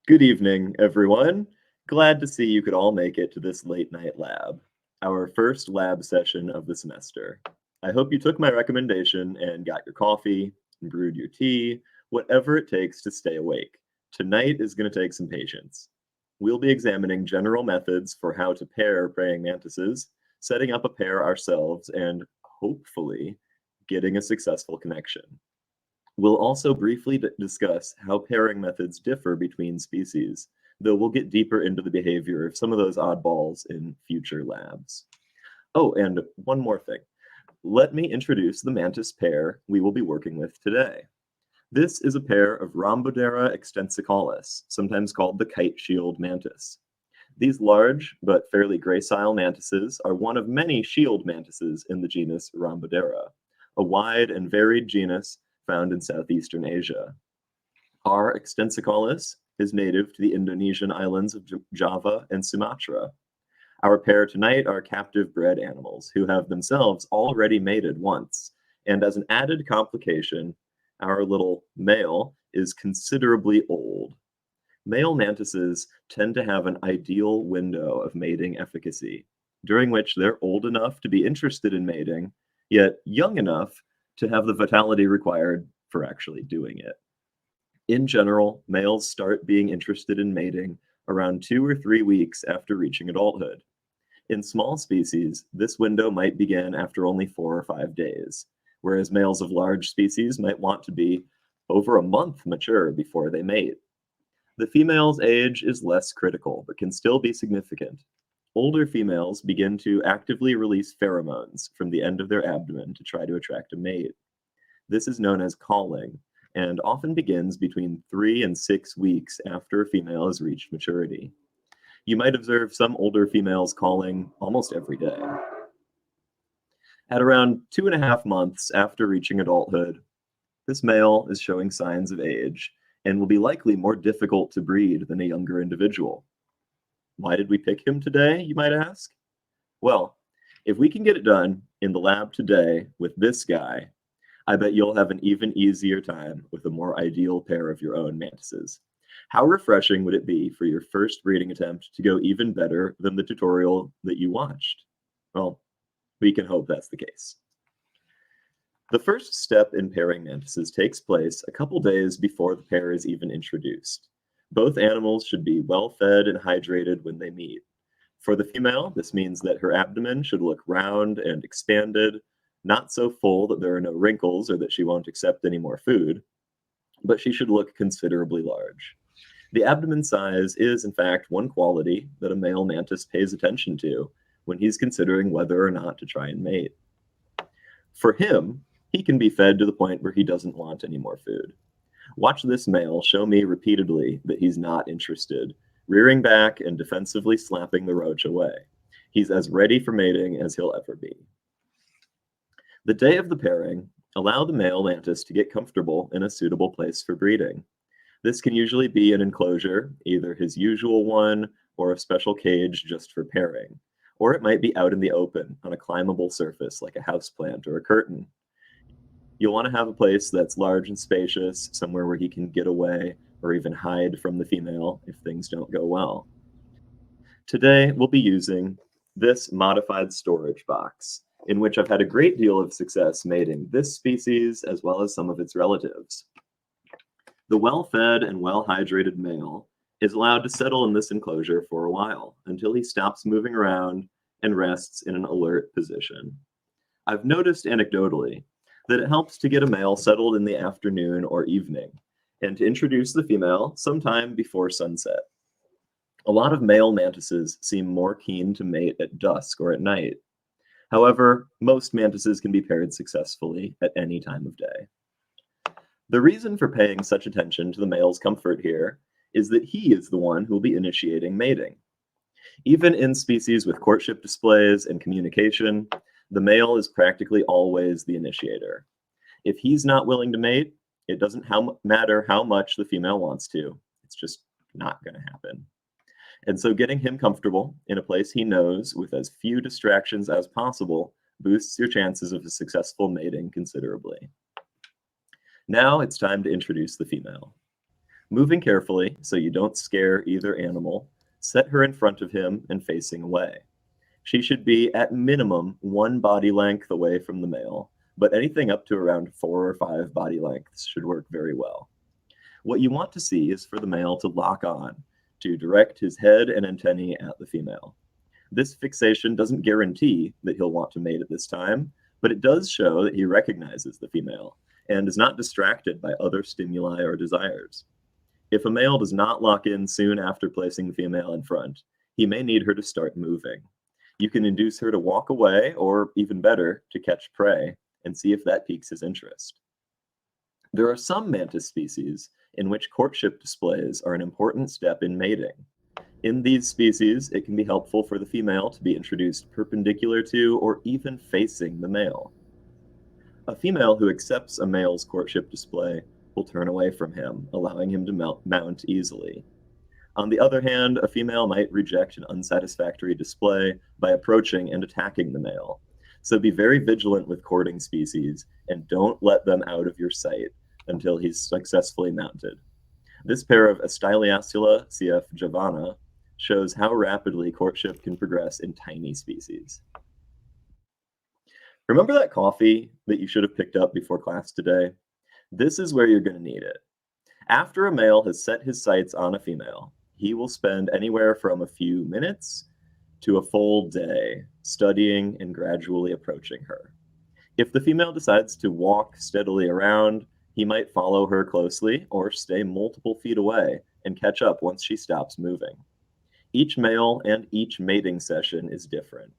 Good evening, everyone. Glad to see you could all make it to this late night lab, our first lab session of the semester. I hope you took my recommendation and got your coffee, brewed your tea, whatever it takes to stay awake. Tonight is going to take some patience. We'll be examining general methods for how to pair praying mantises, setting up a pair ourselves, and hopefully getting a successful connection. We'll also briefly discuss how pairing methods differ between species, though we'll get deeper into the behavior of some of those oddballs in future labs. Oh, and one more thing. Let me introduce the mantis pair we will be working with today. This is a pair of Rhombodera extensicollis, sometimes called the kite-shield mantis. These large but fairly gracile mantises are one of many shield mantises in the genus Rhombodera, a wide and varied genus found in southeastern Asia. R. extensicollis is native to the Indonesian islands of Java and Sumatra. Our pair tonight are captive bred animals who have themselves already mated once, and as an added complication, our little male is considerably old. Male mantises tend to have an ideal window of mating efficacy, during which they're old enough to be interested in mating, yet young enough to have the vitality required for actually doing it. In general, males start being interested in mating around 2 or 3 weeks after reaching adulthood. In small species, this window might begin after only 4 or 5 days, whereas males of large species might want to be over a month mature before they mate. The female's age is less critical, but can still be significant. Older females begin to actively release pheromones from the end of their abdomen to try to attract a mate. This is known as calling, and often begins between 3 and 6 weeks after a female has reached maturity. You might observe some older females calling almost every day. At around 2.5 months after reaching adulthood, this male is showing signs of age and will be likely more difficult to breed than a younger individual. Why did we pick him today, you might ask? Well, if we can get it done in the lab today with this guy, I bet you'll have an even easier time with a more ideal pair of your own mantises. How refreshing would it be for your first breeding attempt to go even better than the tutorial that you watched? Well, we can hope that's the case. The first step in pairing mantises takes place a couple days before the pair is even introduced. Both animals should be well fed and hydrated when they meet. For the female, this means that her abdomen should look round and expanded, not so full that there are no wrinkles or that she won't accept any more food, but she should look considerably large. The abdomen size is, in fact, one quality that a male mantis pays attention to when he's considering whether or not to try and mate. For him, he can be fed to the point where he doesn't want any more food. Watch this male show me repeatedly that he's not interested, rearing back and defensively slapping the roach away. He's as ready for mating as he'll ever be. The day of the pairing, allow the male mantis to get comfortable in a suitable place for breeding. This can usually be an enclosure, either his usual one or a special cage just for pairing, or it might be out in the open on a climbable surface like a houseplant or a curtain. You'll want to have a place that's large and spacious, somewhere where he can get away or even hide from the female if things don't go well. Today, we'll be using this modified storage box, in which I've had a great deal of success mating this species as well as some of its relatives. The well-fed and well-hydrated male is allowed to settle in this enclosure for a while until he stops moving around and rests in an alert position. I've noticed anecdotally that it helps to get a male settled in the afternoon or evening, and to introduce the female sometime before sunset. A lot of male mantises seem more keen to mate at dusk or at night. However, most mantises can be paired successfully at any time of day. The reason for paying such attention to the male's comfort here is that he is the one who will be initiating mating. Even in species with courtship displays and communication, the male is practically always the initiator. If he's not willing to mate, it doesn't matter how much the female wants to. It's just not going to happen. And so getting him comfortable in a place he knows with as few distractions as possible boosts your chances of a successful mating considerably. Now it's time to introduce the female. Moving carefully so you don't scare either animal, set her in front of him and facing away. She should be at minimum 1 body length away from the male, but anything up to around 4 or 5 body lengths should work very well. What you want to see is for the male to lock on, to direct his head and antennae at the female. This fixation doesn't guarantee that he'll want to mate at this time, but it does show that he recognizes the female and is not distracted by other stimuli or desires. If a male does not lock in soon after placing the female in front, he may need her to start moving. You can induce her to walk away, or even better, to catch prey, and see if that piques his interest. There are some mantis species in which courtship displays are an important step in mating. In these species, it can be helpful for the female to be introduced perpendicular to or even facing the male. A female who accepts a male's courtship display will turn away from him, allowing him to mount easily. On the other hand, a female might reject an unsatisfactory display by approaching and attacking the male. So be very vigilant with courting species and don't let them out of your sight until he's successfully mounted. This pair of Styliacula cf. Javana shows how rapidly courtship can progress in tiny species. Remember that coffee that you should have picked up before class today? This is where you're going to need it. After a male has set his sights on a female, he will spend anywhere from a few minutes to a full day studying and gradually approaching her. If the female decides to walk steadily around, he might follow her closely or stay multiple feet away and catch up once she stops moving. Each male and each mating session is different.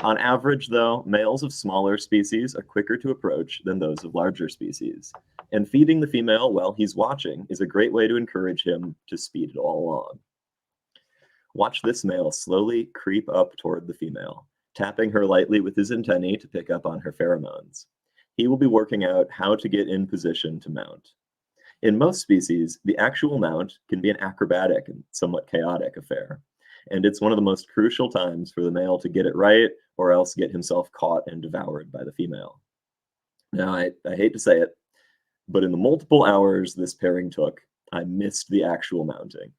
On average, though, males of smaller species are quicker to approach than those of larger species, and feeding the female while he's watching is a great way to encourage him to speed it all along. Watch this male slowly creep up toward the female, tapping her lightly with his antennae to pick up on her pheromones. He will be working out how to get in position to mount. In most species, the actual mount can be an acrobatic and somewhat chaotic affair, and it's one of the most crucial times for the male to get it right or else get himself caught and devoured by the female. Now, I hate to say it, but in the multiple hours this pairing took, I missed the actual mounting.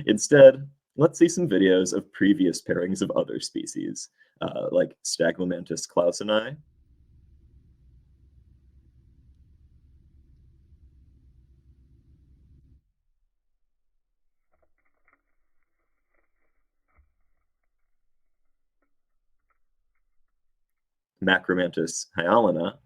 Instead, let's see some videos of previous pairings of other species, like Stagmomantis clauseni, Macromantis hyalina,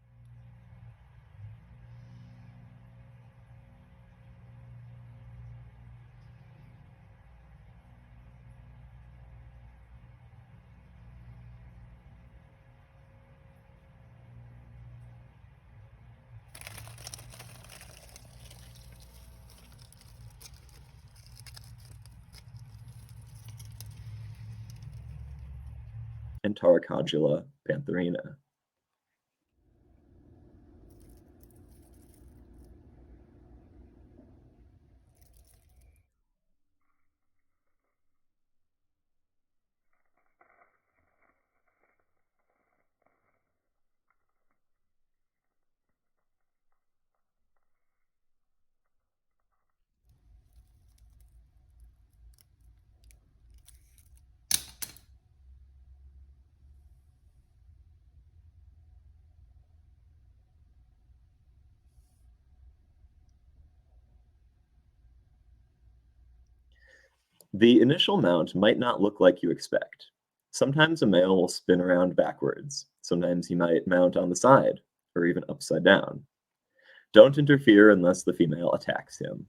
and Taracodula pantherina. The initial mount might not look like you expect. Sometimes a male will spin around backwards. Sometimes he might mount on the side, or even upside down. Don't interfere unless the female attacks him.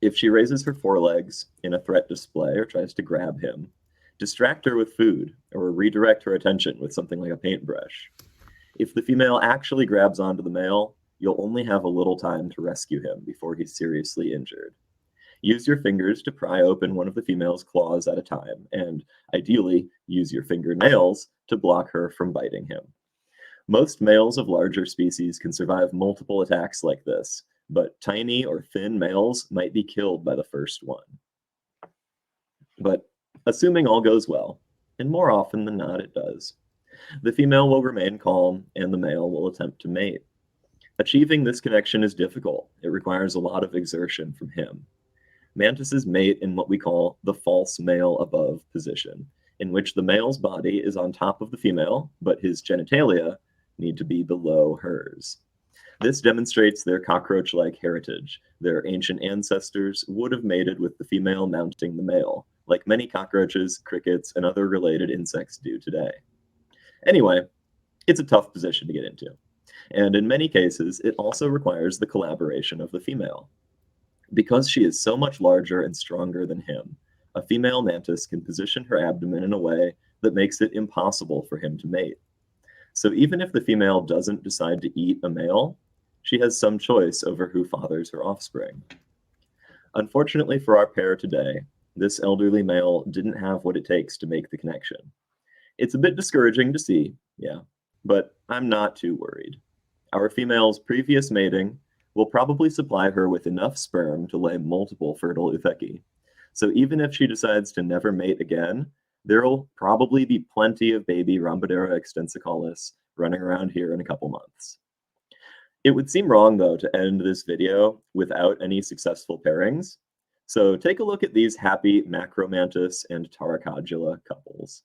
If she raises her forelegs in a threat display or tries to grab him, distract her with food or redirect her attention with something like a paintbrush. If the female actually grabs onto the male, you'll only have a little time to rescue him before he's seriously injured. Use your fingers to pry open one of the female's claws at a time, and ideally, use your fingernails to block her from biting him. Most males of larger species can survive multiple attacks like this, but tiny or thin males might be killed by the first one. But assuming all goes well, and more often than not it does, the female will remain calm and the male will attempt to mate. Achieving this connection is difficult. It requires a lot of exertion from him. Mantises mate in what we call the false male above position, in which the male's body is on top of the female, but his genitalia need to be below hers. This demonstrates their cockroach like heritage. Their ancient ancestors would have mated with the female mounting the male, like many cockroaches, crickets, and other related insects do today. Anyway, it's a tough position to get into, and in many cases, it also requires the collaboration of the female. Because she is so much larger and stronger than him, a female mantis can position her abdomen in a way that makes it impossible for him to mate. So even if the female doesn't decide to eat a male, she has some choice over who fathers her offspring. Unfortunately for our pair today, this elderly male didn't have what it takes to make the connection. It's a bit discouraging to see, yeah, but I'm not too worried. Our female's previous mating will probably supply her with enough sperm to lay multiple fertile oothecae. So even if she decides to never mate again, there'll probably be plenty of baby Rhombodera extensicollis running around here in a couple months. It would seem wrong, though, to end this video without any successful pairings. So take a look at these happy Macromantis and Taracodula couples.